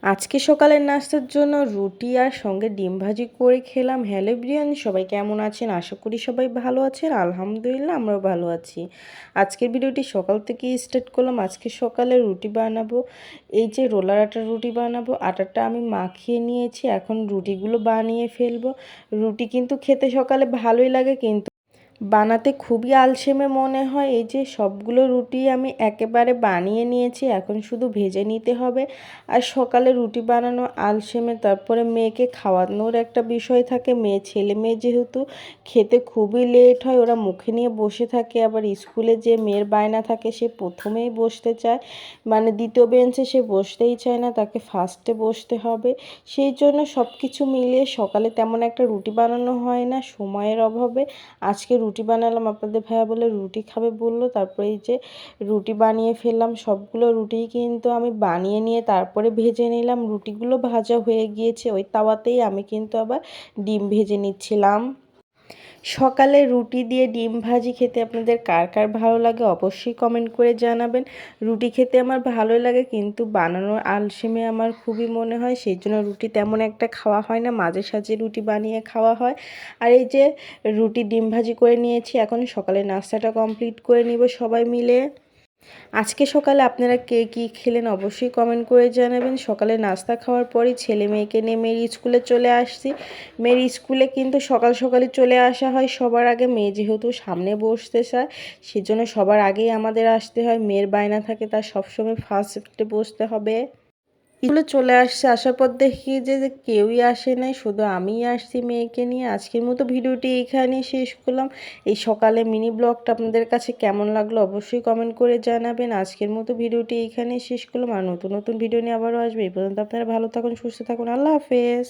আজকে সকালের নাস্তার জন্য রুটি আর সঙ্গে ডিম ভাজি করে খেলাম। হ্যালো এভরিওয়ান, সবাই কেমন আছেন? আশা করি সবাই ভালো আছেন। আলহামদুলিল্লাহ আমরাও ভালো আছি। আজকের ভিডিওটি সকাল থেকেই স্টার্ট করলাম। আজকে সকালে রুটি বানাবো। এই যে রোলার আটার রুটি বানাবো। আটাটা আমি মাখিয়ে নিয়েছি, এখন রুটিগুলো বানিয়ে ফেলবো। রুটি কিন্তু খেতে সকালে ভালোই লাগে, কিন্তু বানাতে খুবই আলসেমে মনে হয়। এই যে সবগুলো রুটি আমি একেবারে বানিয়ে নিয়েছি, এখন শুধু ভেজে নিতে হবে। আর সকালে রুটি বানানো আলসেমে, তারপরে মেয়েকে খাওয়ানোর একটা বিষয় থাকে। ছেলে মেয়ে যেহেতু খেতে খুবই লেট হয়, ওরা মুখে নিয়ে বসে থাকে। আবার স্কুলে যে মেয়ের বায়না থাকে, সে প্রথমেই বসতে চায়, মানে দ্বিতীয় বেঞ্চে সে বসতেই চায় না, তাকে ফার্স্টে বসতে হবে। সেই জন্য সব কিছু মিলিয়ে সকালে তেমন একটা রুটি বানানো হয় না সময়ের অভাবে। আজকে রুটি বানালাম, আপনাদের ভাইয়া বলে রুটি খাবে বললো। তারপরে এই যে রুটি বানিয়ে ফেললাম। সবগুলো রুটি কিন্তু আমি বানিয়ে নিয়ে তারপরে ভেজে নিলাম। রুটিগুলো ভাজা হয়ে গিয়েছে, ওই তাওয়াতেই আমি কিন্তু আবার ডিম ভেজে নিচ্ছিলাম। সকালে রুটি দিয়ে ডিম ভাজি খেতে আপনাদের কার কার ভালো লাগে অবশ্যই কমেন্ট করে জানাবেন। রুটি খেতে আমার ভালোই লাগে, কিন্তু বানানোর আলসেমে আমার খুবই মনে হয়, সেই জন্য রুটি তেমন একটা খাওয়া হয় না। মাঝে সাঝে রুটি বানিয়ে খাওয়া হয়। আর এই যে রুটি ডিম ভাজি করে নিয়েছি, এখন সকালে নাস্তাটা কমপ্লিট করে নিব সবাই মিলে। আজকে সকালে আপনারা কে কী খেলেন অবশ্যই কমেন্ট করে জানাবেন। সকালে নাস্তা খাওয়ার পরই ছেলে মেয়েকে নিয়ে মেয়ের স্কুলে চলে আসছি। মেয়ের স্কুলে কিন্তু সকাল সকালই চলে আসা হয় সবার আগে। মেয়ে যেহেতু সামনে বসতে চায়, সেজন্য সবার আগেই আমাদের আসতে হয়। মেয়ের বায়না থাকে তার সবসময় ফার্স্টে বসতে হবে। স্কুলে চলে আসছে, আসার পর দেখি যে কেউই আসে নাই, শুধু আমিই আসছি মেয়েকে নিয়ে। আজকের মতো ভিডিওটি এইখানেই শেষ করলাম। এই সকালে মিনি ব্লগটা আপনাদের কাছে কেমন লাগলো অবশ্যই কমেন্ট করে জানাবেন। আজকের মতো ভিডিওটি এইখানেই শেষ করলাম। আর নতুন নতুন ভিডিও নিয়ে আবারও আসবে। এই পর্যন্ত আপনারা ভালো থাকুন, সুস্থ থাকুন। আল্লাহ হাফেজ।